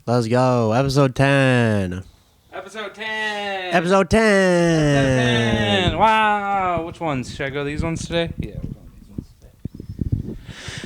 Let's go. Episode 10. Episode 10. Episode 10. Episode 10. Wow. Which ones? Should I go these ones today? Yeah, we're going these ones today.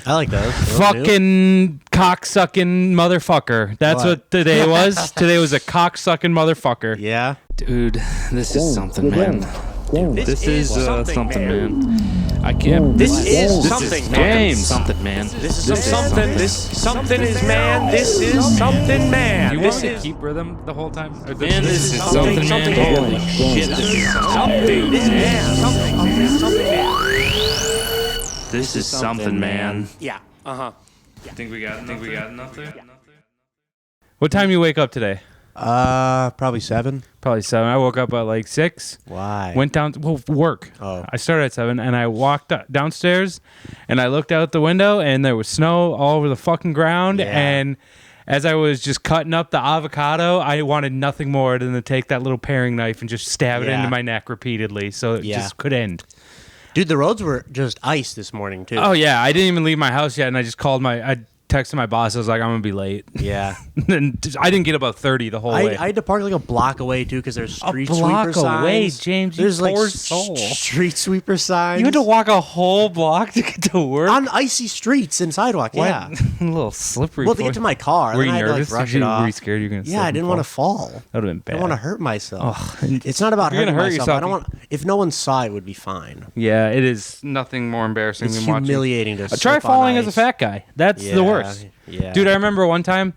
I like those. Fucking cocksucking motherfucker. That's what today was. Today was a cocksucking motherfucker. Yeah. Dude, this is something, man. Dude, this is something, man. I can't. This is something, man. Something, man. This is something. This something is man. This is something, man. You want This me to is keep rhythm the whole time? man. This is something, man. Holy shit! This is something. This is something, man. This is something, man. Yeah. Think we got enough there? What time you wake up today? Probably 7. Probably 7. I woke up at like 6. Why? Went down, work. Oh. I started at 7 and I walked downstairs and I looked out the window and there was snow all over the fucking ground. Yeah. And as I was just cutting up the avocado, I wanted nothing more than to take that little paring knife and just stab it Yeah. into my neck repeatedly so it just could end. Dude, the roads were just ice this morning, too. Oh, yeah. I didn't even leave my house yet and I just I texted my boss. I was like, I'm going to be late. Yeah. And I didn't get about 30 the whole way. I had to park like a block away, too, because there's street A block sweeper signs. away, James, you There's like poor soul. street sweeper signs. You had to walk a whole block to get to work? on icy streets and sidewalk, yeah. A little slippery. Well, to get to my car. Were then you I had to, nervous? like, brush Were it off. you scared you were going to Yeah, I didn't want to fall. That would have been bad. I don't want to hurt myself. Ugh. It's not about You're hurting gonna hurt myself. yourself. I don't want. If no one saw it, would be fine. Yeah, it is nothing more embarrassing It's than watching. humiliating to Try slip on falling as a ice. fat guy. That's the worst. Yeah. Dude, I remember one time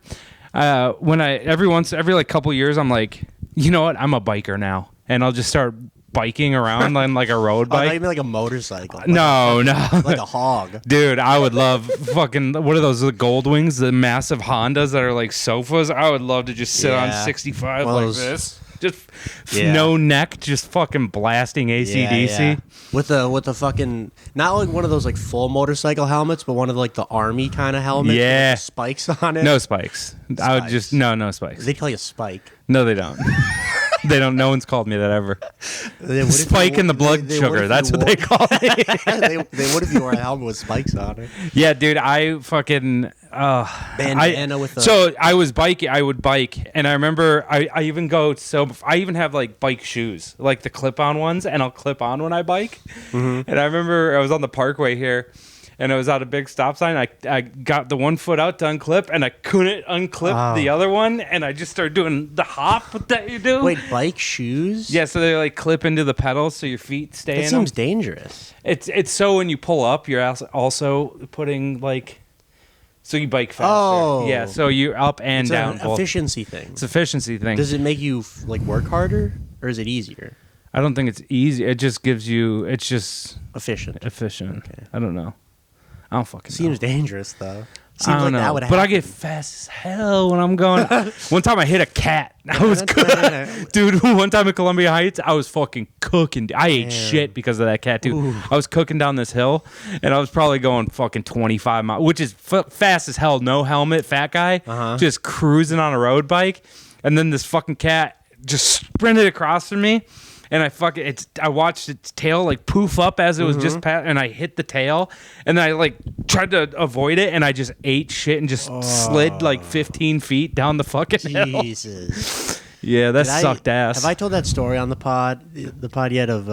when every like couple years, I'm like, you know what? I'm a biker now. And I'll just start biking around on like a road Oh, no, bike. you mean like a motorcycle? No. Like a hog. Dude, I would love fucking, what are those, the gold wings, the massive Hondas that are like sofas? I would love to just sit on Yeah. 65 One of like those- this. Just Yeah. no neck, just fucking blasting AC/DC. Yeah. With the fucking, not like one of those like full motorcycle helmets, but one of like the army kind of helmets. Yeah. With the spikes on it. No spikes. I would just, no spikes. They call you Spike. No, they don't. They don't. No one's called me that ever. What if Spike you- in the blood they would sugar. if That's you what they wore- call me. they would if you wore a helmet with spikes on it. Yeah, dude. I fucking. Bandana with the. So I was biking. I would bike, and I remember I even go. So I even have like bike shoes, like the clip-on ones, and I'll clip on when I bike. Mm-hmm. And I remember I was on the parkway here. And I was at a big stop sign. I got the one foot out to unclip, and I couldn't unclip the other one. And I just started doing the hop that you do. Wait, bike shoes? Yeah, so they like clip into the pedals so your feet stay That in them. seems dangerous. It's so when you pull up, you're also putting like, so you bike faster. Oh. Yeah, so you're up and It's down. an efficiency thing. It's an efficiency thing. Does it make you like work harder, or is it easier? I don't think it's easy. It just gives you. It's just Efficient. efficient. I don't know. I don't fucking know. Seems dangerous though. Seems I don't like know, that would but I happen. get fast as hell when I'm going. One time I hit a cat. I was dude. One time at Columbia Heights, I was fucking cooking. I ate shit because of that cat, dude. Ooh. I was cooking down this hill, and I was probably going fucking 25 miles, which is fast as hell. No helmet, fat guy, just cruising on a road bike, and then this fucking cat just sprinted across from me. And I watched its tail like poof up as it was just past, and I hit the tail, and then I like tried to avoid it, and I just ate shit and just slid like 15 feet down the fucking hill. Jesus. Yeah, that Did sucked ass. Have I told that story on the pod yet of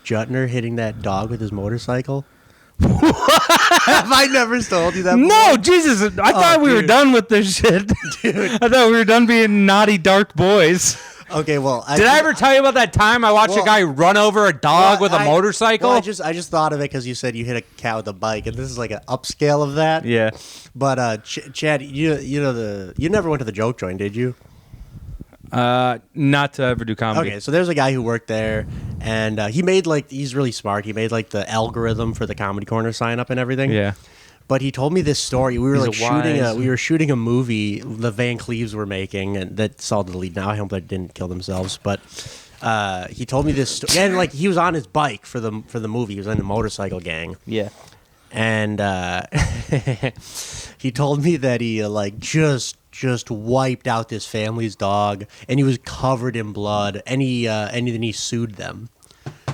Jutner hitting that dog with his motorcycle? Have I never told you that before? No, Jesus! I thought we were dude. done with this shit. Dude. I thought we were done being naughty, dark boys. Okay, well, Did I ever tell you about that time I watched a guy run over a dog with a motorcycle? Well, I just thought of it because you said you hit a cat with a bike, and this is like an upscale of that. Yeah. But Chad, you never went to the joke joint, did you? Not to ever do comedy. Okay, so there's a guy who worked there, and he's really smart. He made like the algorithm for the Comedy Corner sign up and everything. Yeah. But he told me this story. We were He's a shooting a movie the Van Cleaves were making, and that's all deleted now. I hope they didn't kill themselves. But he told me this story, and like he was on his bike for the movie. He was in a motorcycle gang. Yeah. And he told me that he like just wiped out this family's dog, and he was covered in blood, and then he sued them.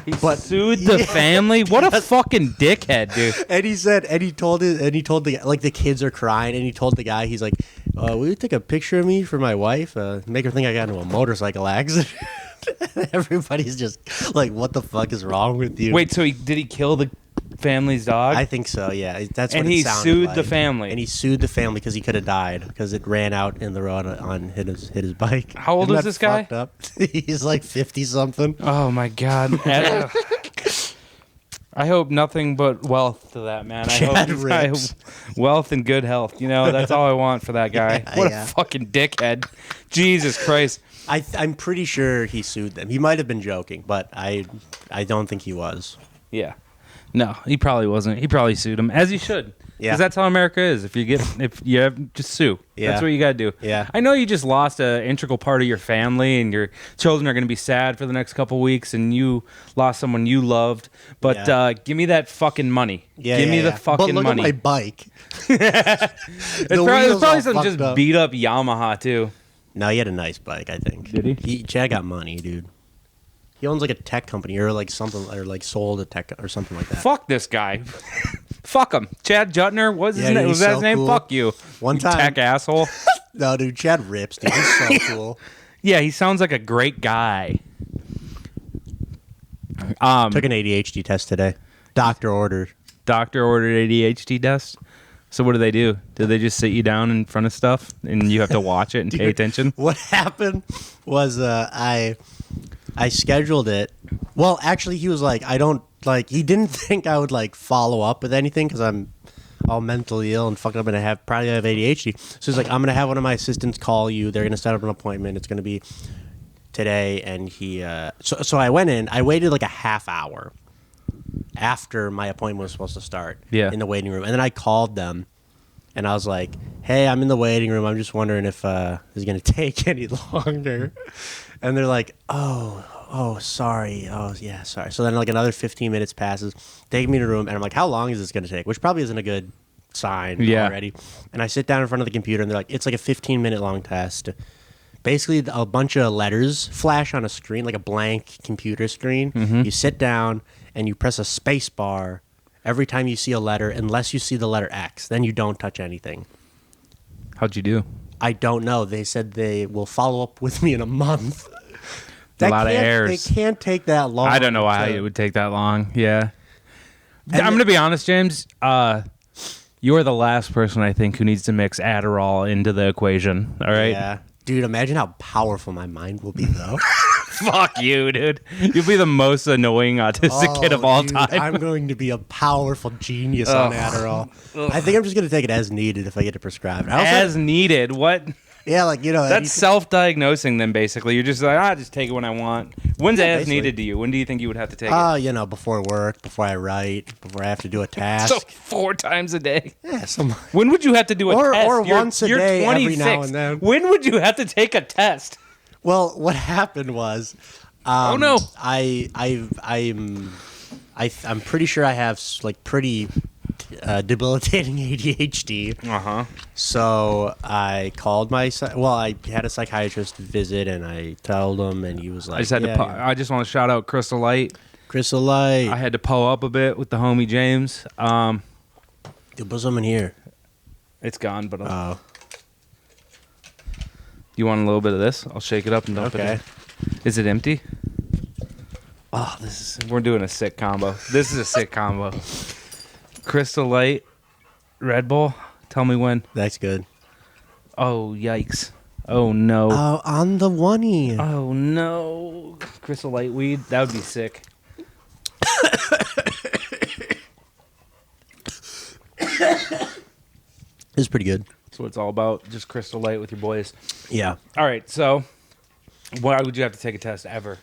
He sued the family. What a fucking dickhead, dude. And he said, and he told the like the kids are crying, and he told the guy, he's like, "Will you take a picture of me for my wife? Make her think I got into a motorcycle accident." Everybody's just like, "What the fuck is wrong with you?" Wait, so did he kill the family's dog? I think so. Yeah, that's what and it he sounded sued like. the family. And he sued the family because he could have died because it ran out in the road on hit his bike. How old Isn't is that this guy? fucked up? He's like 50 something. Oh my god. I hope nothing but wealth to that man. Chad I rips. hope wealth and good health. You know, that's all I want for that guy. What Yeah. a fucking dickhead. Jesus Christ. I'm pretty sure he sued them. He might have been joking, but I don't think he was. Yeah. No, he probably wasn't. He probably sued him, as he should. Yeah. Because that's how America is. If you have, just sue. Yeah. That's what you got to do. Yeah. I know you just lost an integral part of your family, and your children are going to be sad for the next couple weeks, and you lost someone you loved. But Yeah. Give me that fucking money. Yeah, Give me the fucking but look money. at my bike. It's wheels probably all some fucked just up. beat up Yamaha too. No, he had a nice bike, I think. Did he? Chad got money, dude. He owns like a tech company or like something, or like sold a tech or something like that. Fuck this guy. Fuck him. Chad Jutner. What was his Yeah, name? dude, Was he's that so his name? cool. Fuck you. One You time- tech asshole. No, dude, Chad rips, dude. He's so cool. Yeah, he sounds like a great guy. Took an ADHD test today. Doctor ordered. Doctor ordered ADHD test. So what do they do? Do they just sit you down in front of stuff and you have to watch it and pay Dude, attention? What happened was I scheduled it. Well, actually, he was like, I don't like. He didn't think I would like follow up with anything because I'm all mentally ill and fucked up and I probably have ADHD. So he's like, I'm gonna have one of my assistants call you. They're gonna set up an appointment. It's gonna be today. And he so I went in. I waited like a half hour after my appointment was supposed to start. Yeah. In the waiting room, and then I called them. And I was like, "Hey, I'm in the waiting room. I'm just wondering if this is gonna take any longer." And they're like, "Oh, sorry. Oh, yeah, sorry." So then like another 15 minutes passes. Take me to the room, and I'm like, "How long is this gonna take?" Which probably isn't a good sign already. And I sit down in front of the computer, and they're like, "It's like a 15-minute long test." Basically, a bunch of letters flash on a screen, like a blank computer screen. Mm-hmm. You sit down and you press a space bar every time you see a letter, unless you see the letter X. Then you don't touch anything. How'd you do? I don't know. They said they will follow up with me in a month. A lot of errors. They can't take that long. I don't know why it would take that long. Yeah. I'm going to be honest, James. You're the last person I think who needs to mix Adderall into the equation. All right? Yeah. Dude, imagine how powerful my mind will be, though. Fuck you, dude. You'll be the most annoying autistic kid of all dude, time. I'm going to be a powerful genius on Adderall. I think I'm just going to take it as needed if I get it prescribed. I also, As needed. What? yeah, like, you know. That's self-diagnosing then, basically. You're just like, just take it when I want. When's as basically. needed to you? When do you think you would have to take it? you know, before work, before I write, before I have to do a task. So 4 times a day. yeah, some. When would you have to do a Or- test? or once a you're day, every 26. now and then. When would you have to take a test? Well, what happened was, Oh, no. I'm pretty sure I have like pretty debilitating ADHD. Uh-huh. So I called I had a psychiatrist visit, and I told him, and he was like, I just had yeah, to. I just want to shout out Crystal Light. Crystal Light. I had to pull up a bit with the homie James. Dude, put some in here. It's gone, but Oh, you want a little bit of this? I'll shake it up and dump it. okay. In. Is it empty? Oh, this is We're doing a sick combo. This is a sick combo. Crystal Light, Red Bull. Tell me when. that's good. Oh yikes! Oh no! Oh, on the one-e. Oh no! Crystal Light weed. That would be sick. It's pretty good. That's what it's all about. Just Crystal Light with your boys. Yeah. All right. So, why would you have to take a test ever?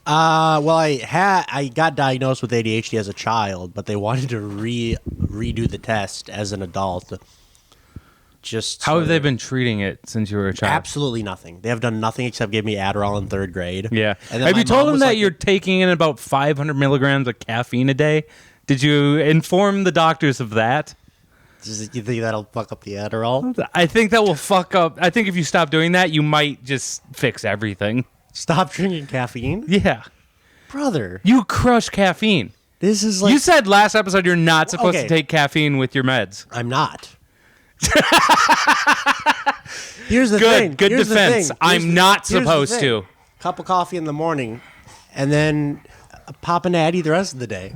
Well, I got diagnosed with ADHD as a child, but they wanted to redo the test as an adult. Just How have they been treating it since you were a child? Absolutely nothing. They have done nothing except give me Adderall in 3rd grade. Yeah. And then Have my you told mom them was that like- you're taking in about 500 milligrams of caffeine a day? Did you inform the doctors of that? You think that'll fuck up the Adderall? I think that will fuck up. I think if you stop doing that, you might just fix everything. Stop drinking caffeine? Yeah. Brother, You crush caffeine. this is like... You said last episode you're not supposed to Okay. take caffeine with your meds. I'm not. Here's the thing. Good Here's the defense. thing. I'm not here's the supposed thing. to. Cup of coffee in the morning, and then pop an Addy the rest of the day.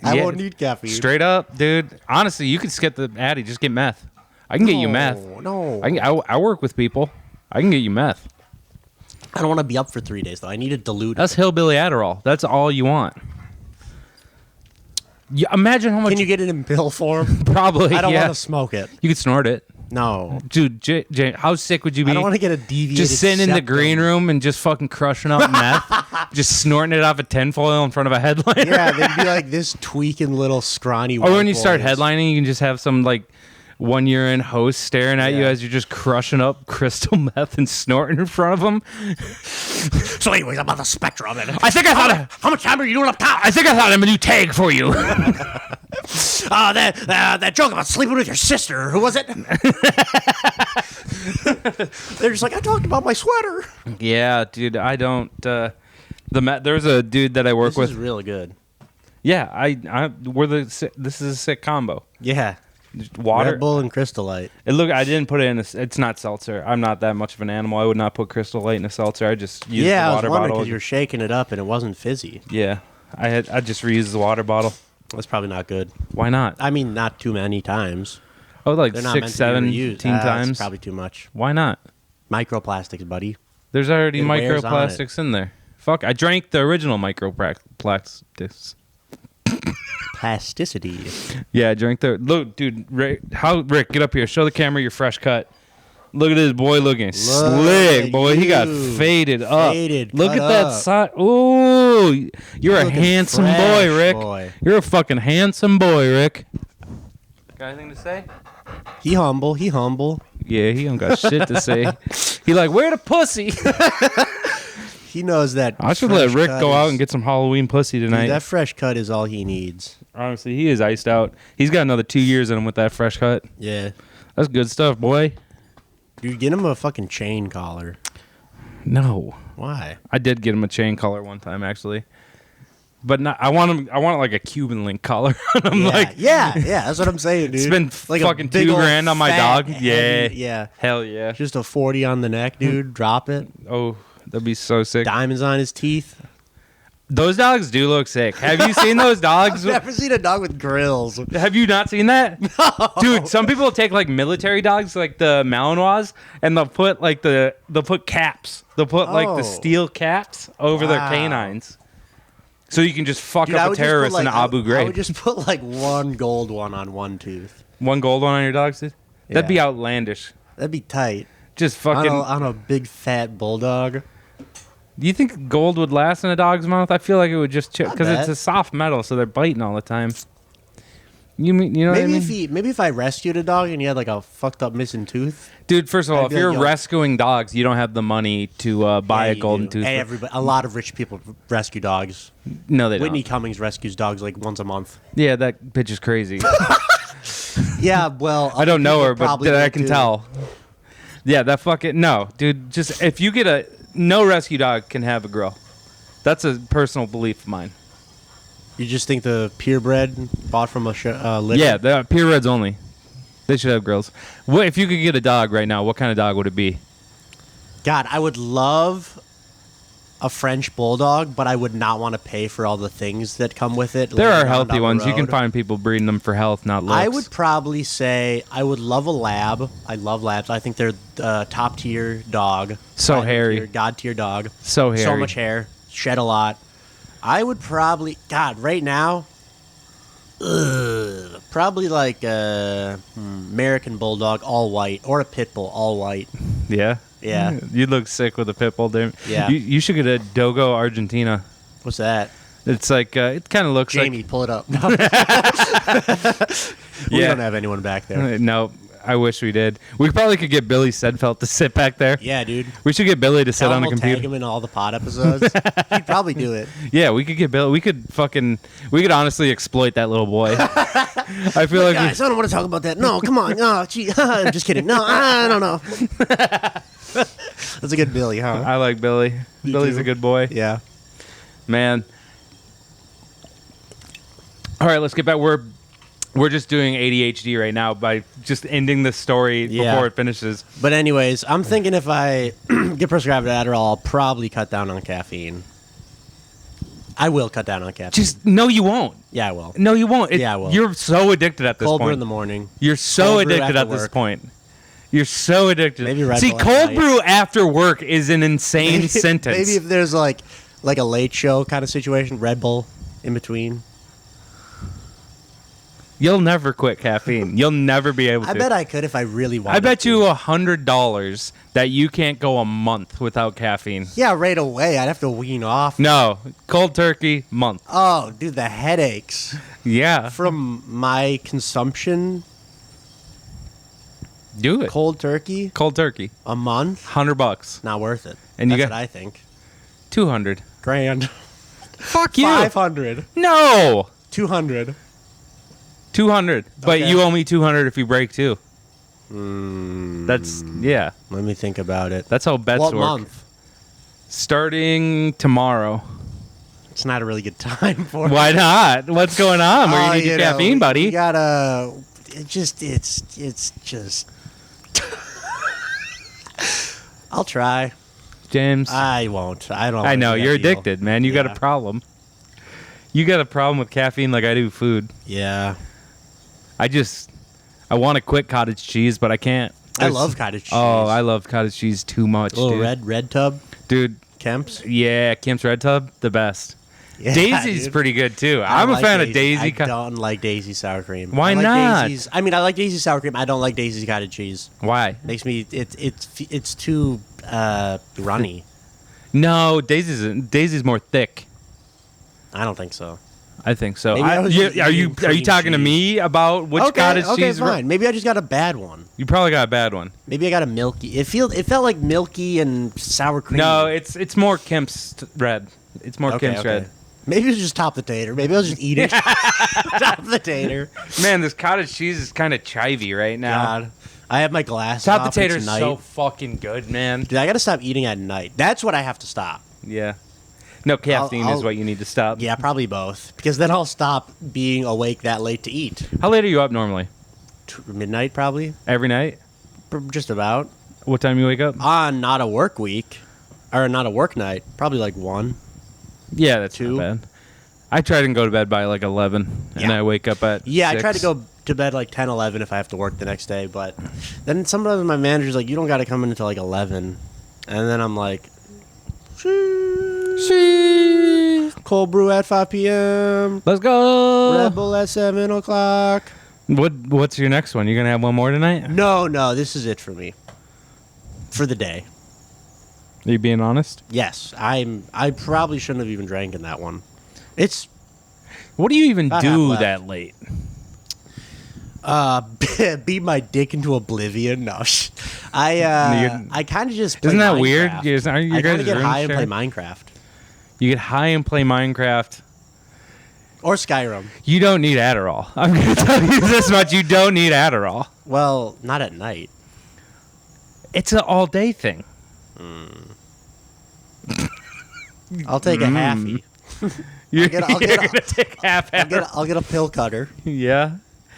I Yeah. won't need caffeine. Straight up, dude. Honestly, you could skip the Addy. Just get meth. I can get you meth. No. I work with people. I can get you meth. I don't want to be up for 3 days, though. I need to dilute. That's hillbilly Adderall. That's all you want. Imagine how much. Can you get it in pill form? Probably. I don't yeah. want to smoke it. You could snort it. No. Dude, how sick would you be? I don't want to get a deviated just sitting in the septum. green room and just fucking crushing up meth, just snorting it off a tinfoil in front of a headliner. Yeah, they'd be like this tweaking little scrawny. Or when white you start boys. headlining, you can just have some like 1 year in host staring at you Yeah. as you're just crushing up crystal meth and snorting in front of them. So, anyways, I'm on the spectrum. And I think I thought. how much time are you doing up top? I think I thought I'm a new tag for you. That joke about sleeping with your sister. Who was it? They're just like, I talked about my sweater. Yeah, dude. I don't. There's a dude that I work This with. is really good. Yeah, this is a sick combo. Yeah. Just water. Red Bull and Crystal Light. I didn't put it in. It's not seltzer. I'm not that much of an animal. I would not put Crystal Light in a seltzer. I just use Yeah, the I water was wondering bottle. because you were shaking it up and it wasn't fizzy. Yeah, I just reused the water bottle. That's probably not good. Why not? I mean, not too many times. Oh, like They're not 6, meant to 7, be reused. 10 That's times. probably too much. Why not? Microplastics, buddy. There's already It wears on microplastics in there. Fuck, I drank the original microplastics. Plasticity. Yeah, I drank the. Look, dude, Rick, get up here. Show the camera your fresh cut. Look at this boy looking slick, at boy. He got you. faded up. Faded, Look cut at that up. side. Ooh, you're a Looking handsome fresh, boy, Rick. boy. You're a fucking handsome boy, Rick. Got anything to say? He humble. He humble. Yeah, he don't got shit to say. He like, where the pussy? He knows that. I should let fresh Rick cut go out is- and get some Halloween pussy Dude, tonight. that fresh cut is all he needs. Honestly, he is iced out. He's got another 2 years in him with that fresh cut. Yeah. That's good stuff, boy. Dude, get him a fucking chain collar. No, Why? I did get him a chain collar one time actually, but not, I want like a Cuban link collar. I'm Yeah, like, yeah, that's what I'm saying, dude. spend Like a fucking big old $2,000 on my fat, dog. heavy- Yeah, yeah. hell yeah. Just a 40 on the neck, dude. Drop it. Oh, that'd be so sick. Diamonds on his teeth. Those dogs do look sick. Have you seen those dogs? Never seen a dog with grills. Have you not seen that? Dude, some people take like military dogs, like the Malinois, and they'll put caps. They'll put like Oh. the steel caps over their Wow. canines. So you can just fuck Dude, I up a would just put, terrorist in like, Abu I Ghraib. would just put like one gold one on one tooth. One gold one on your dogs, dude? That'd be Yeah. outlandish. That'd be tight. Just fucking. On a big fat bulldog. Do you think gold would last in a dog's mouth? I feel like it would just chill because it's bet. a soft metal, so they're biting all the time. You know what I mean? Maybe if I rescued a dog and he had like a fucked up missing tooth. Dude, first of all, I'd if be like, you're yo. rescuing dogs, you don't have the money to buy Yeah, a you golden do. tooth. Hey, everybody, a lot of rich people rescue dogs. No, they Whitney don't. Cummings rescues dogs like once a month. Yeah, that bitch is crazy. Yeah, well, I don't know her, but probably I would can too. tell. Yeah, that fucking no, dude. Just if you get no rescue dog can have a grill. That's a personal belief of mine. You just think the purebred bought from a litter? Yeah, the purebreds only. They should have grills. What if you could get a dog right now? What kind of dog would it be? God, I would love a French bulldog, but I would not want to pay for all the things that come with it. There later are on healthy down the ones. You can road. find people breeding them for health, not looks. I would probably say I would love a lab. I love labs. I think they're top tier dog. So hairy. God tier dog. So hairy. So much hair. Shed a lot. I would probably, God, right now, probably like a American Bulldog, all white, or a Pit Bull, all white. Yeah. Yeah. You'd look sick with a pit bull, dude. Yeah. You should get a Dogo Argentina. What's that? It's like it kind of looks Jamie, pull it up. we Yeah. don't have anyone back there. like. No, I wish we did. We probably could get Billy Sedfeld to sit back there. Yeah, dude. We should get Billy to sit Tell on him a we'll computer. tag him in all the pod episodes. He'd probably do it. Yeah, we could get Billy. We could honestly exploit that little boy. I feel like Guys, I don't want to talk about that. No, come on. Oh, gee, I'm just kidding. No, I don't know. That's a good Billy, huh? I like Billy. Billy's too. a good boy. Yeah. Man, All right, let's get back. We're just doing ADHD right now by just ending the story Yeah. before it finishes. But anyways, I'm thinking if I get prescribed Adderall, I'll probably cut down on caffeine. I will cut down on caffeine. Just no, you won't. Yeah, I will. No, you won't. Yeah, I will. You're so addicted at this Cold brew point. in the morning. You're so Cold brew addicted after at this work. point. You're so addicted. Maybe Red See, Bull at cold night. brew after work is an insane sentence. Maybe if there's like a late show kind of situation, Red Bull in between. You'll never quit caffeine. You'll never be able to. I bet I could if I really wanted. I bet to. you $100 that you can't go a month without caffeine. Yeah, right away. I'd have to wean off. No, cold turkey month. Oh, dude, the headaches Yeah, from my consumption. do it. Cold turkey Cold turkey, a month, $100, not worth it. And you That's got- what I think. 200. Grand. Fuck you. 500. No, 200. 200. But Okay. you owe me 200 if you break too. Mm, That's yeah. Let me think about it. That's how bets What work. month? Starting tomorrow. It's not a really good time for Why not? What's going on? Where you need your know, caffeine, buddy? You gotta. It's just. I'll try. James. I won't. I don't. I know like that you're deal. addicted, man. You got a Yeah. problem. You got a problem with caffeine like I do food. Yeah, I want to quit cottage cheese, but I can't. I love cottage cheese. Oh, I love cottage cheese too much, little dude. red tub, Dude, Kemp's. yeah, Kim's Red Tub, the best. Yeah, Daisy's dude. pretty good too. I I'm a like fan of Daisy. I don't like Daisy sour cream. Why I like not? Daisy's, I mean, I like Daisy sour cream. I don't like Daisy's cottage cheese. Why? Makes me. It's too runny. No, Daisy's more thick. I don't think so. I think so. Maybe I was just are you eating cream talking to cheese. me about which cottage okay, cheese? fine. Maybe I just got a bad one. You probably got a bad one. Maybe I got a milky. It felt like milky and sour cream. No, it's more Kemp's Red. It's more Okay, Kemp's okay. Red. Maybe it was just top the tater. Maybe I was just eating top the tater. Man, this cottage cheese is kind of chivy right now. God, I have my glasses Top off. the tater It's is night. so fucking good, man. Dude, I gotta stop eating at night. That's what I have to stop. Yeah. No, caffeine is what you need to stop. Yeah, probably both. Because then I'll stop being awake that late to eat. How late are you up normally? Midnight, probably. Every night? Just about. What time you wake up? On not a work week, or not a work night, probably like 1. Yeah, that's 2. not bad. I try to go to bed by like 11, and Yeah. I wake up at Yeah, 6. I try to go to bed like 10, 11 if I have to work the next day. But then sometimes my manager's like, you don't got to come in until like 11. And then I'm like, cold brew at 5 p.m. Let's go. Red Bull at 7 o'clock. What's your next one? You gonna have one more tonight? No, this is it for me. For the day. Are you being honest? Yes, I probably shouldn't have even drank in that one. It's What do you even About do half left. that late? beat my dick into oblivion. No, I kind of just play Isn't that weird? Minecraft. Aren't your I kind guys' of get rooms high and play shared? Minecraft You get high and play Minecraft. or Skyrim. You don't need Adderall. I'm gonna tell you this much: you don't need Adderall. Well, not at night. It's an all-day thing. I'll take a halfie. You're, I'll you're get- gonna take half Adderall. I'll get a pill cutter. Yeah.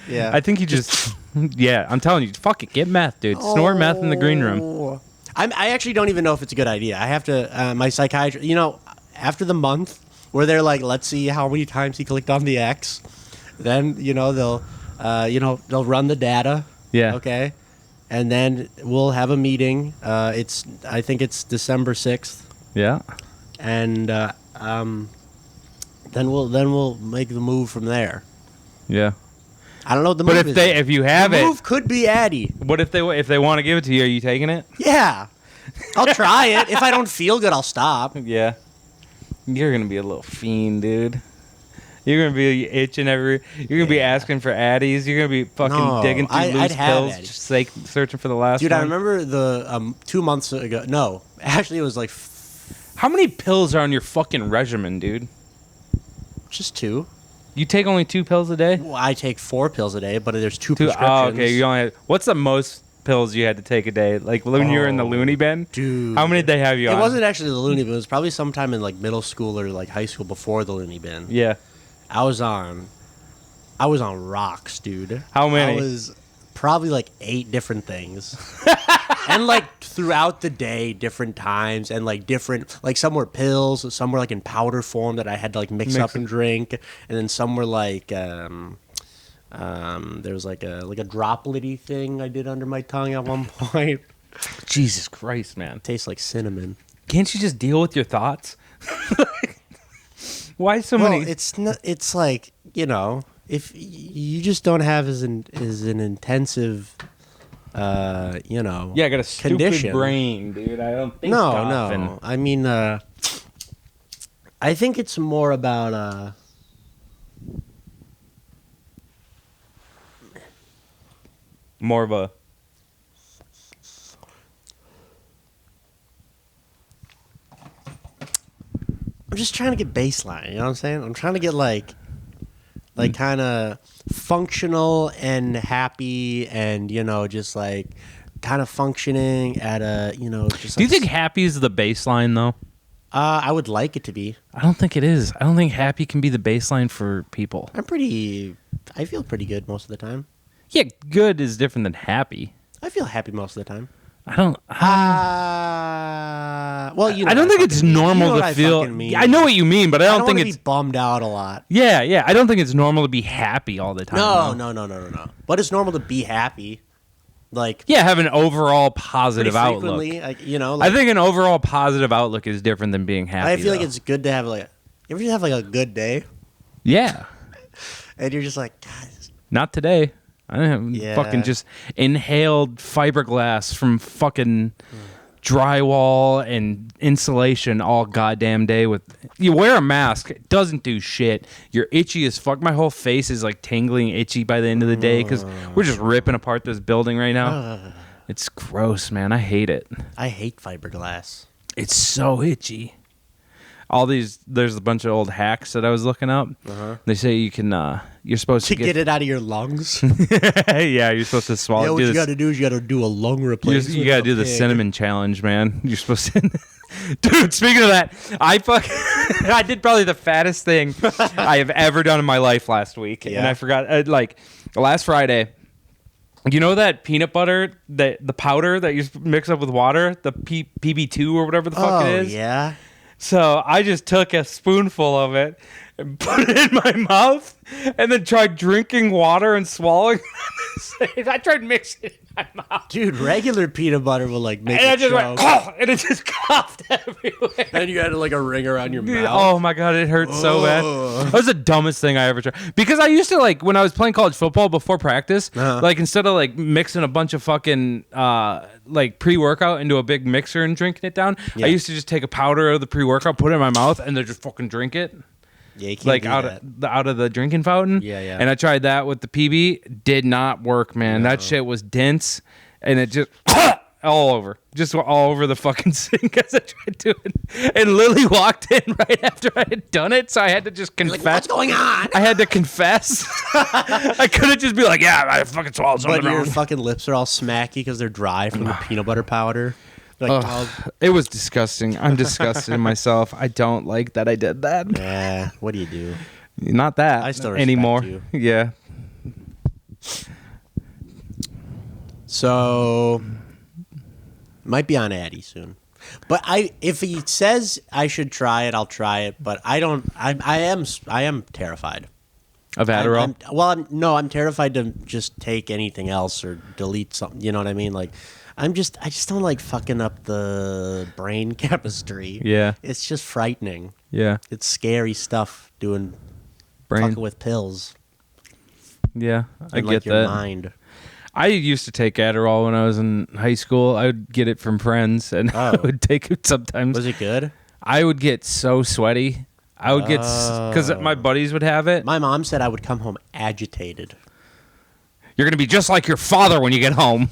Yeah. I think you just. Yeah, I'm telling you, fuck it, get meth, dude. Snort meth in the green room. Oh. I actually don't even know if it's a good idea. I have to. My psychiatrist. After the month where they're like, let's see how many times he clicked on the X. Then they'll run the data. Yeah. Okay. And then we'll have a meeting. I think it's December 6th, Yeah. and then we'll make the move from there. Yeah. I don't know what the But move if is. if you have the it, move could be Addy. what if they want to give it to you? Are you taking it? Yeah, I'll try it. If I don't feel good, I'll stop. Yeah. You're gonna be a little fiend, dude. You're gonna be itching You're gonna be asking for addies. You're gonna be fucking No, digging through I'd loose have pills, addies. just searching for the last Dude, one. I remember the 2 months ago. No, actually, it was like How many pills are on your fucking regimen, dude? just 2. You take only 2 pills a day? Well, I take 4 pills a day, but there's 2 2. prescriptions. Oh, okay. You only. What's the most pills you had to take a day? Like when you were in the loony bin? Dude. How many did they have you It on? wasn't actually the loony bin. It was probably sometime in like middle school or like high school before the loony bin. Yeah. I was on I was on rocks, dude. How many? I was probably like 8 different things. And like throughout the day, different times, and like different, like some were pills, some were like in powder form that I had to like mix up and drink, and then some were like there was like a droplet-y thing I did under my tongue at one point. Jesus Christ, man. Tastes like cinnamon. Can't you just deal with your thoughts? Why so Well, many? it's not. It's like, you know, if you just don't have as an intensive, you know, Yeah, I got a stupid condition. brain, dude. I don't think No, often. no. I mean, I think it's more about More of a... I'm just trying to get baseline. You know what I'm saying? I'm trying to get like kind of functional and happy, and you know, just like kind of functioning at a, you know, just. Do you like think happy is the baseline, though? I would like it to be. I don't think it is. I don't think happy can be the baseline for people. I feel pretty good most of the time. Yeah, good is different than happy. I feel happy most of the time. I don't... Well, you know I don't what think it's fucking mean. normal You know to what I feel... fucking mean. Yeah, I know what you mean, but I don't think wanna it's... be bummed out a lot. Yeah. I don't think it's normal to be happy all the time. No. But it's normal to be happy. Like, Yeah, have an overall pretty positive outlook. frequently, like, you know, I like, think an overall positive outlook is different than being happy. I feel like though. it's good to have like, you ever just have like a good day, Yeah. and you're just like, God, Not today. I have Yeah. fucking just inhaled fiberglass from fucking drywall and insulation all goddamn day. With you wear a mask, it doesn't do shit. You're itchy as fuck. My whole face is like tingling, itchy by the end of the day because we're just ripping apart this building right now. It's gross, man. I hate it. I hate fiberglass. It's so itchy. There's a bunch of old hacks that I was looking up. They say you can, you're supposed To to get it out of your lungs. yeah, you're supposed to swallow. Yeah, what do you this- got to do is you got to do a lung replacement. You got to of a do the pig. cinnamon challenge, man. You're supposed to. Dude, speaking of that, I did probably the fattest thing I have ever done in my life last week, and Yeah. I forgot. Like last Friday, you know that peanut butter, the powder that you mix up with water, the PB2 or whatever the fuck Oh, it is. yeah. So I just took a spoonful of it and put it in my mouth, and then tried drinking water and swallowing. I tried mixing it in my mouth. Dude, regular peanut butter will like make And I it just went, choke. oh, and it just coughed everywhere. And you had like a ring around your mouth. Oh my god, it hurt so bad. That was the dumbest thing I ever tried. Because I used to like when I was playing college football before practice, like instead of like mixing a bunch of fucking like pre-workout into a big mixer and drinking it down, Yeah. I used to just take a powder of the pre-workout, put it in my mouth, and then just fucking drink it. Yeah, you can't Like do out that. of the drinking fountain. Yeah. And I tried that with the PB. Did not work, man. That shit was dense, and it just all over the fucking sink as I tried doing. And Lily walked in right after I had done it, so I had to just confess. Like, what's going on? I had to confess. I couldn't just be like, yeah, I fucking swallowed something But your wrong. fucking lips are all smacky because they're dry from the peanut butter powder. Like, It was disgusting. I'm disgusted in myself. I don't like that I did that. yeah, what do you do? Not that I still respect anymore. you. Yeah. So, might be on Addy soon. But if he says I should try it, I'll try it. But I don't. I am terrified. Of Adderall. I'm terrified to just take anything else or delete something. You know what I mean? Like, I just don't like fucking up the brain chemistry. Yeah. It's just frightening. Yeah. It's scary stuff doing fucking with pills. Yeah, I and, get like, your that. mind. I used to take Adderall when I was in high school. I would get it from friends, and I Oh. would take it sometimes. Was it good? I would get so sweaty. I would get because my buddies would have it. My mom said I would come home agitated. You're gonna be just like your father when you get home,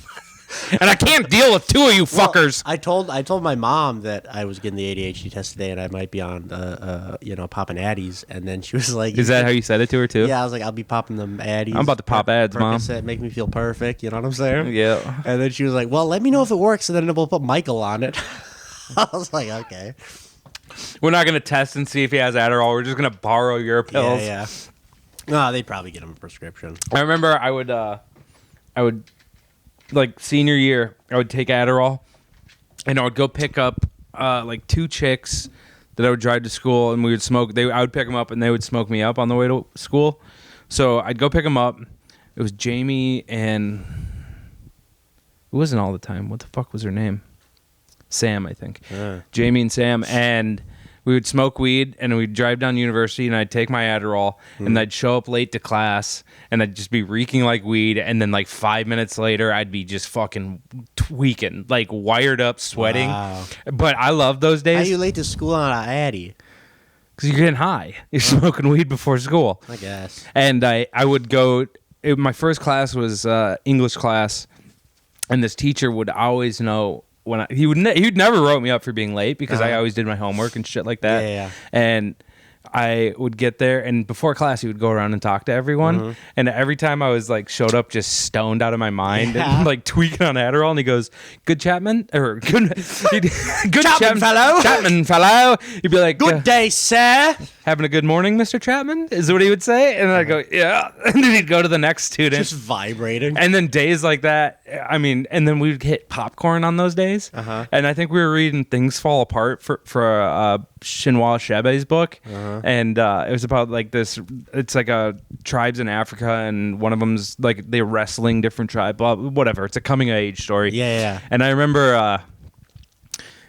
and I can't deal with two of you fuckers. I told my mom that I was getting the ADHD test today and I might be on popping Addies, and then she was like, Is that how you said it to her too? Yeah, I was like, I'll be popping them Addies. I'm about to pop ads, Mom. Percocet, make me feel perfect. You know what I'm saying? Yeah. And then she was like, well, let me know if it works, and then we'll put Michael on it. I was like, okay. We're not gonna test and see if he has Adderall. We're just gonna borrow your pills. Yeah. No, they'd probably get him a prescription. I remember I would like senior year, I would take Adderall, and I would go pick up like two chicks that I would drive to school, and we would smoke. I would pick them up, and they would smoke me up on the way to school. So I'd go pick them up. It was Jamie and it wasn't all the time. What the fuck was her name? Sam, I think. Jamie and Sam, and we would smoke weed, and we'd drive down University, and I'd take my Adderall, and I'd show up late to class, and I'd just be reeking like weed, and then like 5 minutes later, I'd be just fucking tweaking, like wired up, sweating. Wow. But I love those How days you late to school on an Addy? because you're getting high. You're smoking weed before school. I guess. And I would go. My first class was English class, and this teacher would always know when he'd never wrote me up for being late because I always did my homework and shit like that. Yeah. And I would get there, and before class, he would go around and talk to everyone. And every time I was like showed up just stoned out of my mind and like tweaking on Adderall, and he goes, "Good Chapman," or "Good Chapman fellow." Chapman fellow." He'd be like, Good day, sir. "Having a good morning, Mr. Chapman," is what he would say. And I'd go, "Yeah." And then he'd go to the next student. Just vibrating. And then days like that, I mean, and then we'd hit popcorn on those days. And I think we were reading Things Fall Apart for Chinua Achebe's book. And it was about like this, it's like a tribes in Africa, and one of them's like they're wrestling different tribe, blah, whatever. It's a coming of age story. Yeah. And I remember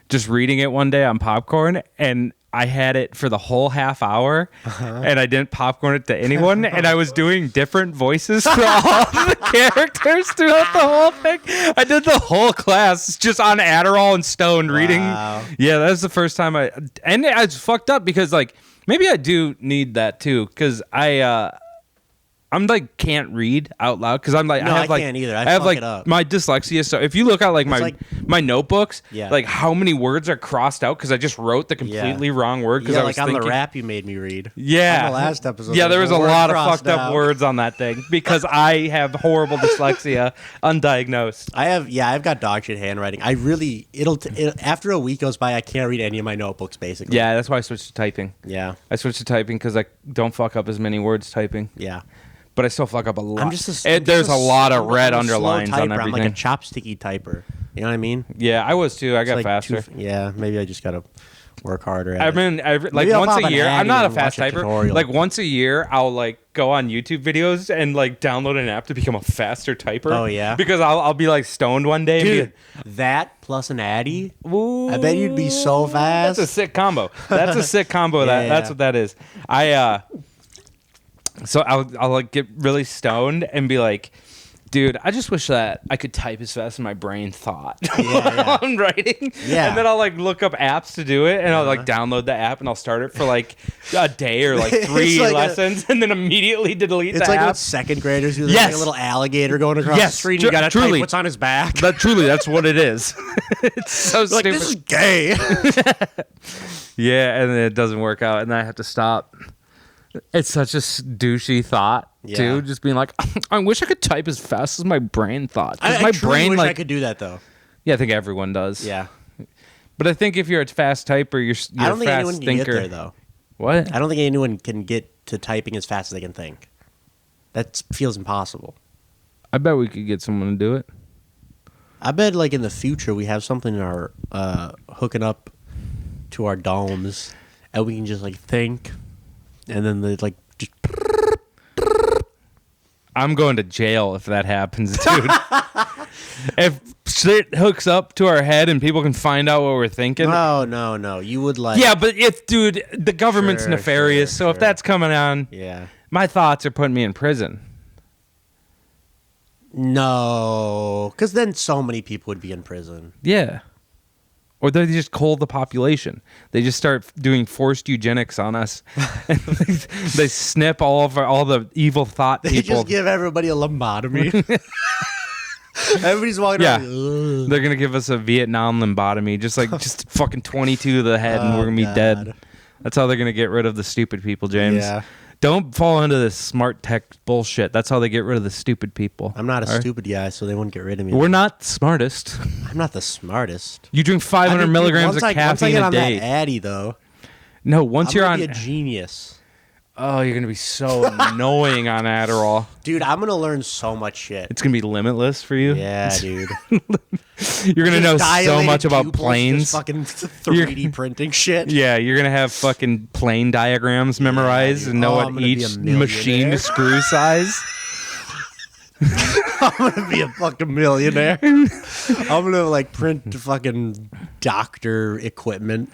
just reading it one day on popcorn, and I had it for the whole half hour, and I didn't popcorn it to anyone, and I was doing different voices for all the characters throughout the whole thing. I did the whole class just on Adderall and stoned reading. Yeah, that was the first time and I was fucked up because like maybe I do need that too, because I'm like can't read out loud because I'm like No, I have like can't either. I have fuck like it up. my dyslexia. So if you look at like my notebooks, Yeah. like how many words are crossed out because I just wrote the completely wrong word because Yeah, I was like on thinking, the rap you made me read. Yeah, On the last episode. Yeah, there was a word lot of crossed fucked up out. words on that thing because I have horrible dyslexia, undiagnosed. I've got dog shit handwriting. I really, after a week goes by, I can't read any of my notebooks, basically. Yeah, that's why I switched to typing. Yeah. I switched to typing because I don't fuck up as many words typing. Yeah. But I still fuck up a lot. I'm just a, There's a lot of red I'm a slow underlines on typer. everything. I'm like a chopsticky typer. You know what I mean? Yeah, I was too. I got It's like faster. yeah, maybe I just gotta work harder at I it. mean, like Maybe I'll once pop a an year. ad I'm not a and fast watch a typer. tutorial. Like once a year, I'll like go on YouTube videos and like download an app to become a faster typer. Oh, yeah? Because I'll be like stoned one day. Dude, and that plus an Addy, Ooh, I bet you'd be so fast. That's a sick combo. That's a sick combo. Yeah. That's what that is. So I'll like get really stoned and be like, dude, I just wish that I could type as fast as my brain thought while I'm writing. Yeah. And then I'll like look up apps to do it, and I'll like download the app, and I'll start it for like a day or like 3 like lessons, and then immediately delete It's the like app. what second graders do. There's Yes. like a little alligator going across Yes, the street. And you gotta truly. type what's on his back. That's what it is. It's so like stupid. this is gay. Yeah, and then it doesn't work out, and then I have to stop. It's such a douchey thought, Yeah. too. Just being like, I wish I could type as fast as my brain thought. 'Cause I my truly brain, wish like, I could do that though. yeah, I think everyone does. Yeah, But I think if you're a fast typer, you're I a don't think fast anyone can thinker. get there though. What? I don't think anyone can get to typing as fast as they can think. That feels impossible. I bet we could get someone to do it. I bet like in the future we have something in our hooking up to our domes, and we can just like think, and then the like just I'm going to jail if that happens, dude. If shit hooks up to our head and people can find out what we're thinking. no. You would like Yeah, but dude, the government's Sure, nefarious, sure, so if sure. that's coming on, yeah. my thoughts are putting me in prison. No, because then so many people would be in prison. Yeah. Or they just cull the population. They just start doing forced eugenics on us. And they snip all the evil thought They people. just give everybody a lobotomy. Everybody's walking Yeah. around. They're gonna give us a Vietnam lobotomy, just fucking 22 to the head, and we're gonna be God. dead. That's how they're gonna get rid of the stupid people, James. Yeah. Don't fall into this smart tech bullshit. That's how they get rid of the stupid people. I'm not a All right? stupid guy, so they wouldn't get rid of me. We're not the smartest. I'm not the smartest. You drink 500 I mean, milligrams once of once I get caffeine a on day. that Addy, though, No, once I'm you're gonna on, be a genius. Oh, you're gonna be so annoying on Adderall. Dude, I'm gonna learn so much shit. It's gonna be limitless for you. Yeah, dude. You're gonna know so Dilated much about pupils, planes. just fucking 3D printing shit. Yeah, you're gonna have fucking plane diagrams memorized dude. and know I'm what gonna be a each millionaire. machine screw size. I'm gonna be a fucking millionaire. I'm gonna like print fucking doctor equipment.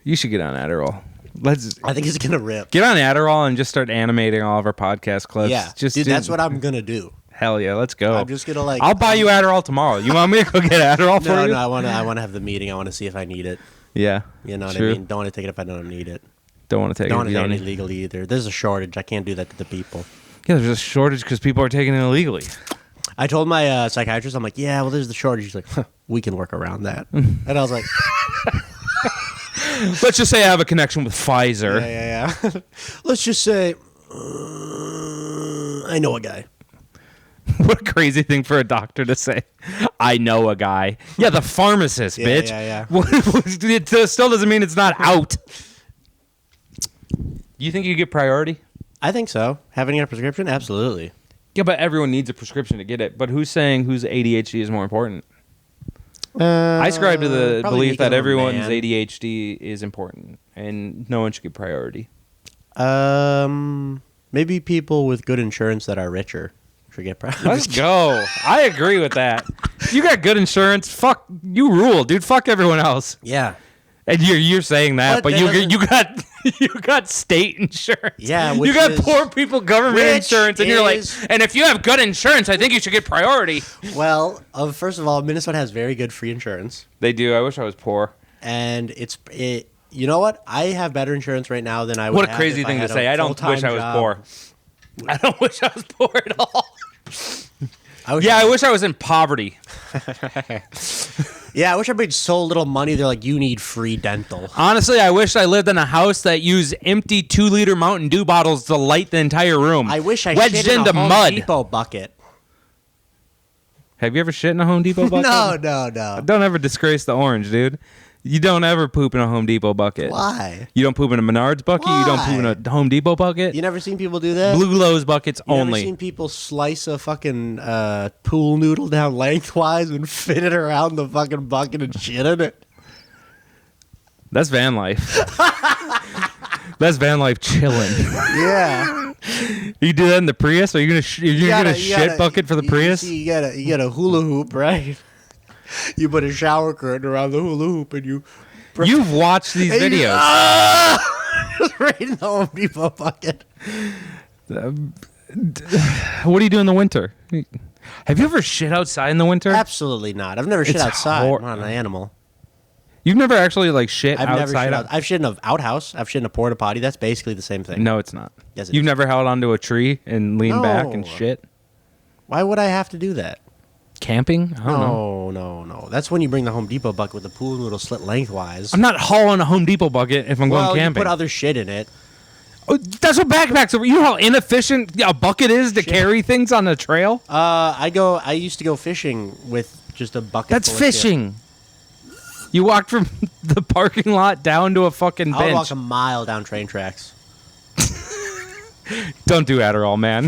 You should get on Adderall. I think it's gonna rip. Get on Adderall and just start animating all of our podcast clips. Yeah, just dude, that's what I'm gonna do. Hell yeah, let's go. I'm just gonna like. I'll buy you Adderall tomorrow. You want me to go get Adderall for No, you? no, I wanna have the meeting. I wanna see if I need it. Yeah, You know what true. I mean? Don't want to take it if I don't need it. Don't want to take Don't it. want to You take don't it need- illegally either. There's a shortage. I can't do that to the people. Yeah, there's a shortage because people are taking it illegally. I told my psychiatrist, I'm like, yeah, well, there's the shortage. He's like, huh, we can work around that. And I was like, Let's just say I have a connection with Pfizer. yeah. Let's just say, I know a guy. What a crazy thing for a doctor to say. I know a guy. Yeah, the pharmacist, Yeah, bitch. yeah. It still doesn't mean it's not out. You think you get priority? I think so. Having a prescription? Absolutely. Yeah, but everyone needs a prescription to get it. But who's saying whose ADHD is more important? I ascribe to the probably belief because that I'm a everyone's man. ADHD is important and no one should get priority. Maybe people with good insurance that are richer should get Let's go. I agree with that. You got good insurance. Fuck, you rule, dude. Fuck everyone else. Yeah. And you're saying that, But but that you got you got state insurance. Yeah, you which got is- poor people government which insurance, and you're like, is- and if you have good insurance, I think you should get priority. Well, first of all, Minnesota has very good free insurance. They do. I wish I was poor. And you know what? I have better insurance right now than I would What a have crazy if thing to had a say. I don't full-time wish I was job. poor. I don't wish I was poor at all. I wish Yeah, I wish I was in poverty. Yeah, I wish I made so little money. They're like, you need free dental. Honestly, I wish I lived in a house that used empty 2-liter Mountain Dew bottles to light the entire room. I wish I wedged shit in into a Home mud. Depot bucket. Have you ever shit in a Home Depot bucket? No. Don't ever disgrace the orange, dude. You don't ever poop in a Home Depot bucket. Why? You don't poop in a Menards bucket. You don't poop in a Home Depot bucket. You never seen people do that? Blue Lowe's buckets You only. never seen people slice a fucking pool noodle down lengthwise and fit it around the fucking bucket and shit in it? That's van life. That's van life chilling. Yeah. You do that in the Prius? Are you gonna get a shit bucket for the Prius? You get a hula hoop, right? You put a shower curtain around the hula hoop and you. You've watched these and you- videos. right in the Home Depot bucket. What do you do in the winter? Have you ever shit outside in the winter? Absolutely not. I've never shit It's outside. hor- I'm not an animal. You've never actually like shit I've never outside? shit out. I've shit in an outhouse. I've shit in a porta potty. That's basically the same thing. No, it's not. Yes, it You've is. never held onto a tree and leaned back and No. shit? Why would I have to do that? Camping? I don't know. No. That's when you bring the Home Depot bucket with the pool noodle slit lengthwise. I'm not hauling a Home Depot bucket if I'm well, going you camping. put other shit in it. Oh, that's what backpacks are. You know how inefficient a bucket is to carry things on a trail? I used to go fishing with just a bucket. That's full of shit. fishing. You walked from the parking lot down to a fucking I would bench. walk a mile down train tracks. Don't do Adderall, man.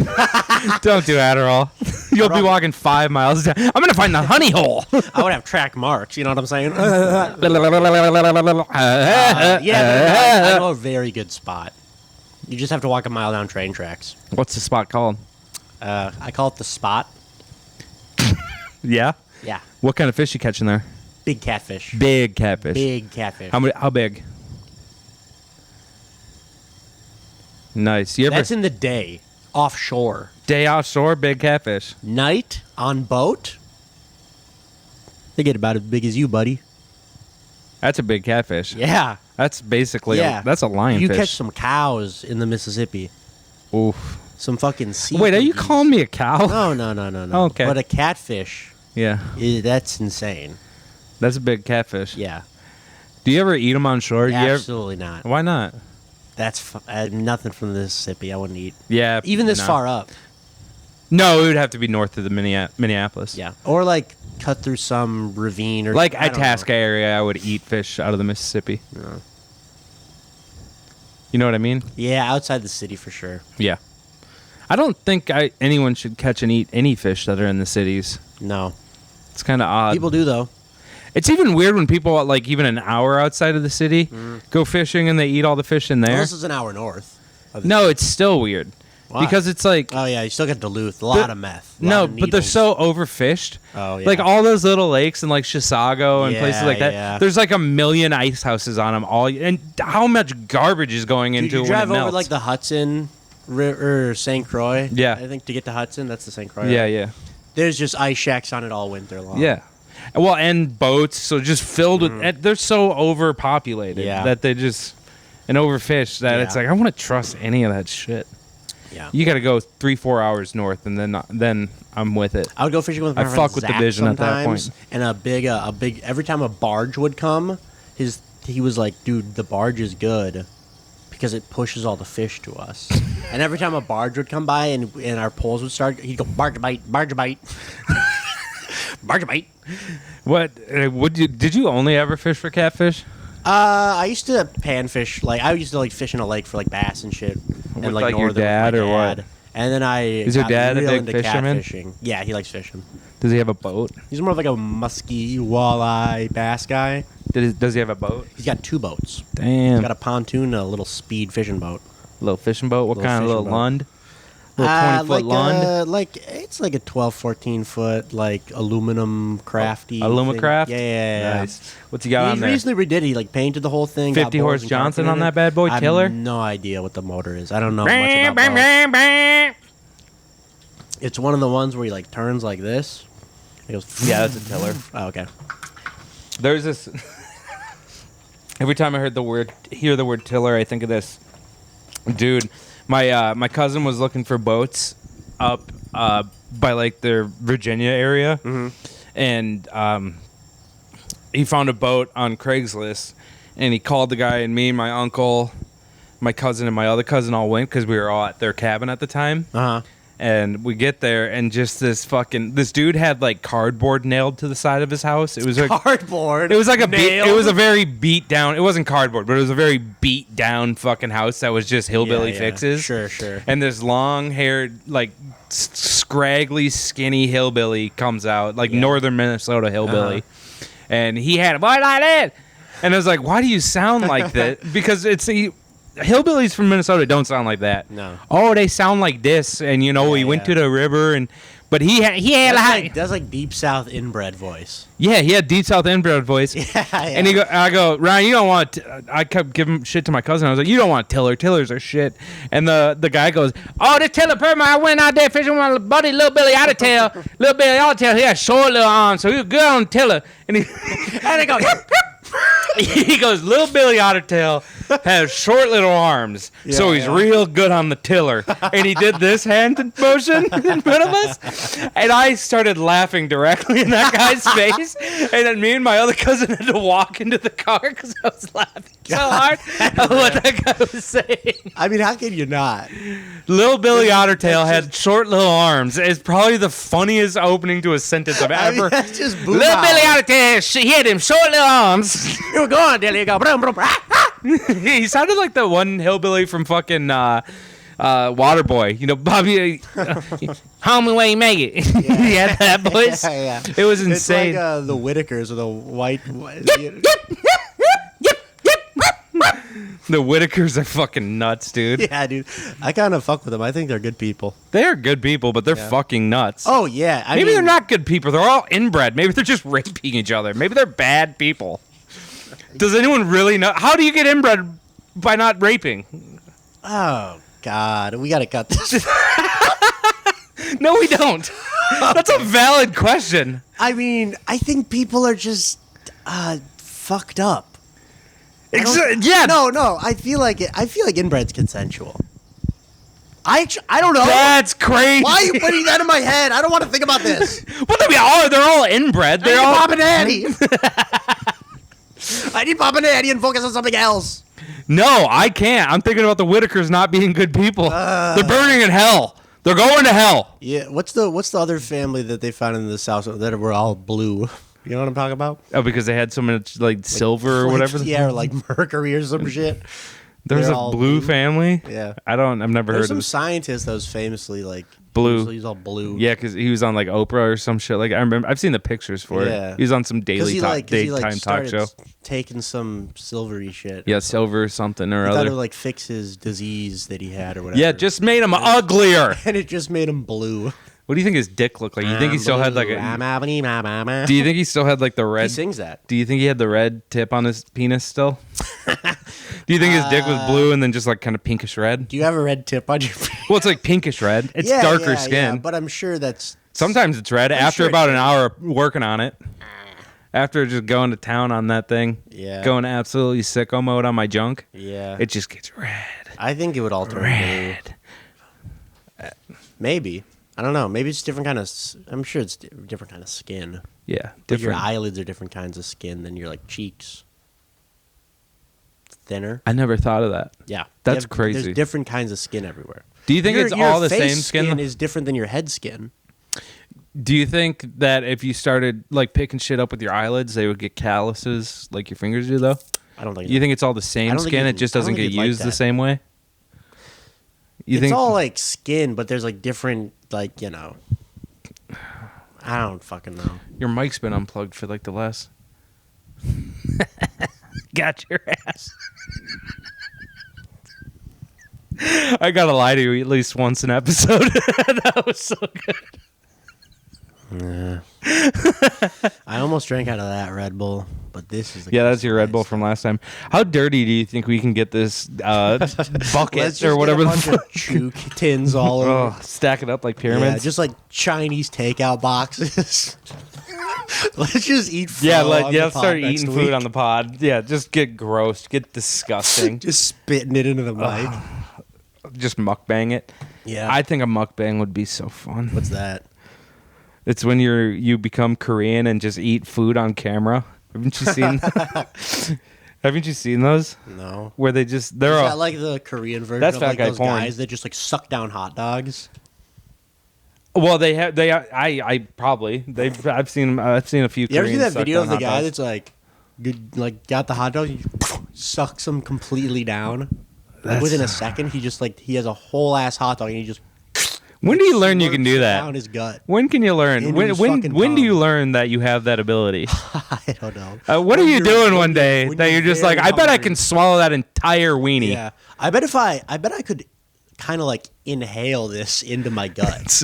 Don't do Adderall. You'll be walking 5 miles down. I'm gonna find the honey hole. I would have track marks. You know what I'm saying? yeah, I know a very good spot. You just have to walk a mile down train tracks. What's the spot called? I call it the spot. Yeah. Yeah, What kind of fish you catching there? big catfish. Big catfish. Big catfish. How big? Nice. You ever That's in the day, offshore. day offshore? Big catfish. Night on boat. They get about as big as you, buddy. That's a big catfish. Yeah, That's basically yeah. that's a lionfish. You catch some cows in the Mississippi. Oof. Some fucking sea. Wait, are you monkeys. calling me a cow? No. Okay. But a catfish, Yeah. that's insane. That's a big catfish. Yeah. Do you ever eat them on shore? You ever- Absolutely not. Why not? That's nothing from the Mississippi. I wouldn't eat. Yeah. Even this no. far up. No, it would have to be north of the Minneapolis. Yeah. Or like cut through some ravine or Like I don't know. Itasca area, I would eat fish out of the Mississippi. You know what I mean? Yeah, outside the city for sure. Yeah. I don't think anyone should catch and eat any fish that are in the cities. No. It's kind of odd. People do, though. It's even weird when people, like, even an hour outside of the city go fishing and they eat all the fish in there. Well, this is an hour north. No, it's still weird. Why? Because it's like... Oh, yeah, you still get Duluth. A lot of meth. No, but they're so overfished. Oh, yeah. Like, all those little lakes in, like, Chisago and places like that, yeah. there's, like, a million ice houses on them. And how much garbage is going into Dude, it you when drive it over, melts? like, the Hudson River, St. Croix. Yeah. I think to get to Hudson, that's the St. Croix. Yeah, right? yeah. There's just ice shacks on it all winter long. Yeah. Well, and boats, so just filled with... and they're so overpopulated that they just... And overfished that it's like, I want to trust any of that shit. Yeah. You got to go 3-4 hours north, and then I'm with it. I would go fishing with my I friend fuck with the Zach vision at that sometimes, point. And a big, every time a barge would come, he was like, dude, the barge is good because it pushes all the fish to us. And every time a barge would come by and our poles would start, he'd go, barge bite, barge bite. Barge bite. What did you only ever fish for catfish? I used to panfish, like I used to like fish in a lake for like bass and shit. And With, like like, your northern with dad my or what? dad. And then I Is your got dad a real big into fisherman? catfishing. Yeah, he likes fishing. Does he have a boat? He's more of like a musky walleye bass guy. Does he have a boat? He's got 2 boats. Damn. He's got a pontoon and a little speed fishing boat. Little fishing boat? What Little kind of fishing little boat. lund? Little 20-foot lund? Like it's like a 12, 14 foot like aluminum crafty. Alumacraft? thing. Yeah. Nice. What's he got on He there? recently redid it. He like painted the whole thing. got 50 boards horse and Johnson carpet on in that it. bad boy, I have tiller? no idea what the motor is. I don't know much about boats. It's one of the ones where he like turns like this. He goes. Yeah, that's a tiller. Oh, okay. There's this. Every time I hear the word tiller, I think of this dude. My cousin was looking for boats up by like their Virginia area, and he found a boat on Craigslist, and he called the guy, and me and my uncle, my cousin, and my other cousin all went because we were all at their cabin at the time. And we get there, and just this dude had like cardboard nailed to the side of his house. It was like Cardboard. It was like nailed? it was a very beat down. It wasn't cardboard, but it was a very beat down fucking house that was just hillbilly Yeah. fixes. Sure. And this long haired, like scraggly, skinny hillbilly comes out, like northern Minnesota hillbilly, and he had a voice like that. And I was like, why do you sound like that? Because hillbillies from Minnesota don't sound like that. No. Oh, they sound like this, and we went to the river, but he had That's like deep south inbred voice. yeah, he had deep south inbred voice. Yeah. And I go, Ryan, you don't want. I kept giving shit to my cousin. I was like, you don't want tiller. Tillers are shit. And the guy goes, oh, this tiller permit. I went out there fishing with my buddy, Little Billy Ottertail. Little Billy Ottertail, he had short little arms, so he was good on tiller. And he goes, he goes, Little Billy Ottertail has short little arms, so he's real good on the tiller. And he did this hand motion in front of us, and I started laughing directly in that guy's face. And then me and my other cousin had to walk into the car because I was laughing so hard at what that guy was saying. I mean, how can you not? Little Billy Ottertail had short little arms. It's probably the funniest opening to a sentence I've I mean, ever. that's just boom Little out. Billy Ottertail, he had him short little arms. You were going, Dilly. You go. Brum, brum, He sounded like the one hillbilly from fucking Waterboy. Bobby. How many way you make it? He had that voice. Yeah. It was It's insane. like the Whitakers or the white. The Whitakers are fucking nuts, dude. Yeah, dude. I kind of fuck with them. I think they're good people. They're good people, but they're fucking nuts. Oh yeah. I Maybe mean, they're not good people. They're all inbred. Maybe they're just raping each other. Maybe they're bad people. Does anyone really know? How do you get inbred by not raping? Oh God, we gotta cut this. No, we don't. That's a valid question. I mean, I think people are just fucked up. Yeah. No. I feel like inbred's consensual. I don't know. That's crazy. Why are you putting that in my head? I don't want to think about this. Well, they're all inbred. They're all Pop and Daddy. I need Pop and Daddy and focus on something else. No, I can't. I'm thinking about the Whitakers not being good people. They're burning in hell. They're going to hell. Yeah. What's the other family that they found in the South that were all blue? You know what I'm talking about? Oh, because they had so much like silver or whatever. Yeah, or like mercury or some shit. There's They're a all blue family. Yeah. I've never There's heard some of this. scientist that was famously like Blue. He's all blue. Yeah, because he was on like Oprah or some shit. Like I remember, I've seen the pictures for Yeah. it. He was on some daytime talk started show. taking some silvery shit. Yeah, silver something or He thought it other. would like fix his disease that he had or whatever. Yeah, just made him uglier. and it just made him blue. What do you think his dick looked like? You think he still had like a? Do you think he still had like the He red? sings that. Do you think he had the red tip on his penis still? Do you think his dick was blue and then just like kind of pinkish red? Do you have a red tip on your? Well, it's like pinkish red. It's Yeah, darker yeah, skin. yeah, but I'm sure that's Sometimes it's red. After sure about it an hour of working on it. After just going to town on that thing. Yeah. Going absolutely sicko mode on my junk. yeah. It just gets red. I think it would alter Red. Maybe. I don't know. Maybe it's different kind of. I'm sure it's different kind of skin. Yeah. Like your Different. eyelids are different kinds of skin than your like cheeks. Thinner. I never thought of that. Yeah, That's You crazy. There's different kinds of skin everywhere. Do you think Your- it's your all the face same skin? is different than your head skin. Do you think that if you started like picking shit up with your eyelids, they would get calluses like your fingers do, though? I don't think. You think it's all the I same don't think skin? you It can- just I don't doesn't think get you'd like used the that. same way. You it's think? all like skin, but there's like different, like I don't fucking know. Your mic's been unplugged for like the last. Got your ass. I gotta lie to you at least once an episode. That was so good. I almost drank out of that Red Bull, but this is the Yeah, that's your Red Bull from last time. How dirty do you think we can get this Let's bucket just or whatever get a the bunch fuck? of chook tins all over. Oh, stack it up like Yeah, pyramids. just like Chinese takeout boxes. Let's just eat food. yeah, let's start eating food on the pod. Yeah, just get gross, get disgusting. Just spitting it into the mic. Just mukbang it. Yeah. I think a mukbang would be so fun. What's that? It's when you become Korean and just eat food on camera. Haven't you seen? Haven't you seen those? No. Where they're Is that all, like the Korean version That's of fat like guy those porn. guys that just like suck down hot dogs? well I probably I've seen a few. You ever see Koreans that suck video of down the hot guy dogs. that's like, good, like got the hot dog, he sucks them completely down. Like, within a second, he just like he has a whole ass hot dog and he just. When do you learn you can slurps do it that? down his gut. When can you learn? Into When his when fucking when do you tongue. learn that you have that ability? I don't know. What are When you you're- doing when one day when that you're just very like, I bet I hungry. can swallow that entire weenie? Yeah, I bet I could kind of like inhale this into my gut.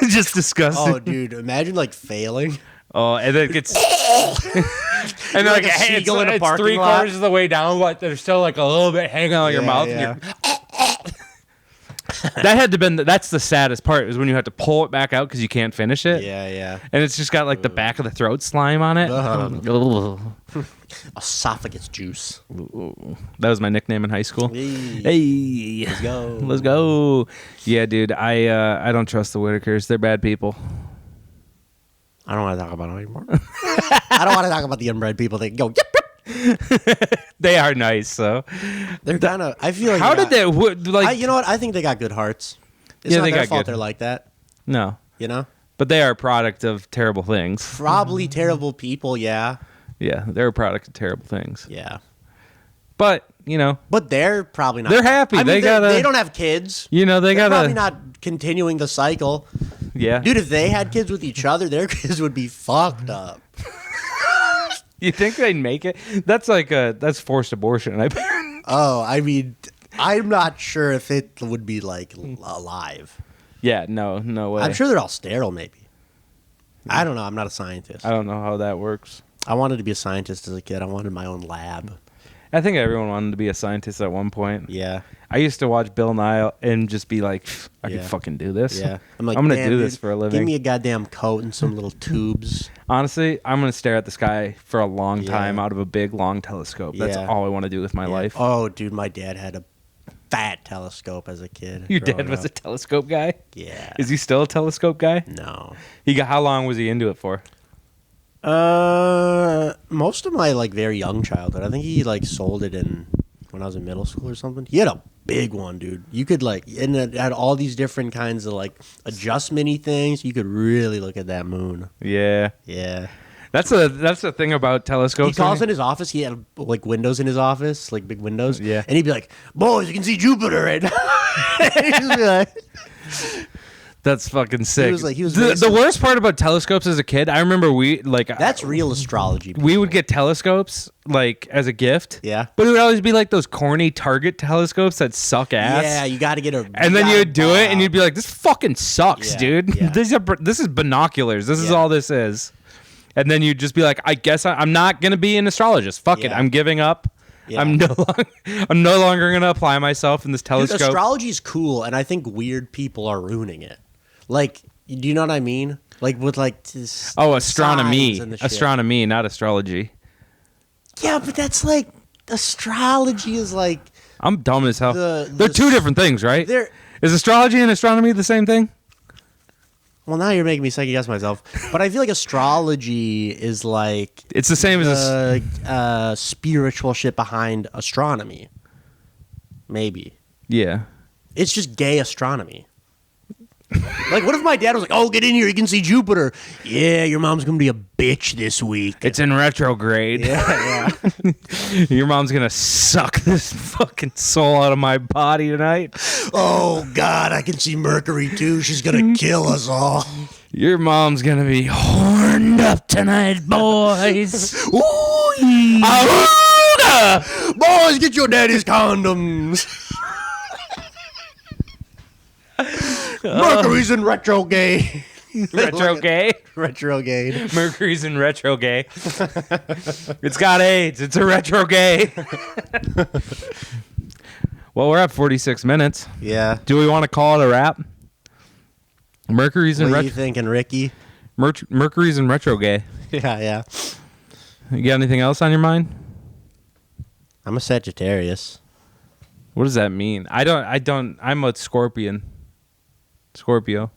Just disgusting. Oh, dude, imagine like failing. Oh, and then it gets. And like like, a hey, seagull in a it's parking 3 lot. quarters of the way down, but there's still like a little bit hanging out of your mouth. And that had to been that's the saddest part is when you have to pull it back out because you can't finish it. Yeah, yeah. And it's just got like the back of the throat slime on it. Esophagus juice. That was my nickname in high school. Hey, Hey, let's go. let's go. Yeah, dude, I don't trust the Whitakers. They're bad people. I don't want to talk about it anymore. I don't want to talk about the inbred people that go. Yep, yep. They are nice, so. They're kind of. I feel like. How did got- they like? you know what? I think they got good hearts. It's Yeah, not they their got fault good. they're like that. No, You know, but they are a product of terrible things. probably terrible people. Yeah, Yeah, they're a product of terrible things. yeah. But you know, But they're probably not. They're happy. I mean, They gotta- They don't have kids. they They're gotta. probably not continuing the cycle. Yeah, Dude, if they had kids with each other, their kids would be fucked up. you think they'd make it? That's like that's forced abortion. Oh, I mean, I'm not sure if it would be like alive. Yeah, no way. I'm sure they're all sterile, maybe. I don't know. I'm not a scientist. I don't know how that works. I wanted to be a scientist as a kid. I wanted my own lab. I think everyone wanted to be a scientist at one point. Yeah. I used to watch Bill Nye and just be like, I Yeah. can fucking do this. Yeah. I'm like, I'm gonna "Damn, do this dude, for a living. Give me a goddamn coat and some little tubes. Honestly, I'm gonna stare at the sky for a long Yeah. time out of a big, long telescope. That's Yeah. all I want to do with my Yeah. life. Oh, dude, my dad had a fat telescope as a kid. Your growing dad was up. a telescope guy. Yeah. Is he still a telescope guy? No. How long was he into it for? Most of my like very young childhood. I think he like sold it when I was in middle school or something. He had a big one, dude. You could like, and it had all these different kinds of like adjustment-y things. You could really look at that moon. Yeah. Yeah. That's the thing about He telescopes. calls in his office. He had like windows in his office, like big windows. Yeah. And he'd be like, "Boys, you can see Jupiter right now." He'd just be like, That's fucking sick. He was the worst part about telescopes as a kid, I remember that's real astrology. we would get telescopes like as a gift. Yeah. But it would always be like those corny Target telescopes that suck ass. Yeah, you got to get a. And then you would do it, and you'd be like, "This fucking sucks, Yeah, dude. yeah. This is binoculars. This is Yeah. all this is." And then you'd just be like, "I guess I'm not gonna be an astrologist. Fuck it. Yeah. I'm giving up. Yeah. I'm no longer gonna apply myself in this Dude, telescope." astrology is cool, and I think weird people are ruining it. Like, do you know what I mean? Like with like Astronomy, signs and the shit. astronomy, not astrology. Yeah, but that's like astrology is like I'm dumb as hell. The- They're the two s- different things, right? they're. Is astrology and astronomy the same thing? Well, now you're making me second guess myself. But I feel like astrology is like It's the same as the spiritual shit behind astronomy. Maybe yeah. it's just gay astronomy. Like, what if my dad was like, "Oh, get in here, you can see Jupiter." Yeah, your mom's gonna be a bitch this week. It's in retrograde. Yeah, yeah. Your mom's gonna suck this fucking soul out of my body tonight. Oh God, I can see Mercury too. She's gonna kill us all. Your mom's gonna be horned up tonight, boys. Ooh, Awooga! boys, get your daddy's condoms. Mercury's in retrograde. Retrograde. Retrograde. Mercury's in retrograde. It's got AIDS. It's a retrograde. Well, we're at 46 minutes. Yeah. Do we want to call it a wrap? Mercury's in What are you thinking, Ricky? Mercury's in retrograde. Yeah, yeah. You got anything else on your mind? I'm a Sagittarius. What does that mean? I don't. I'm a Scorpion. Scorpio.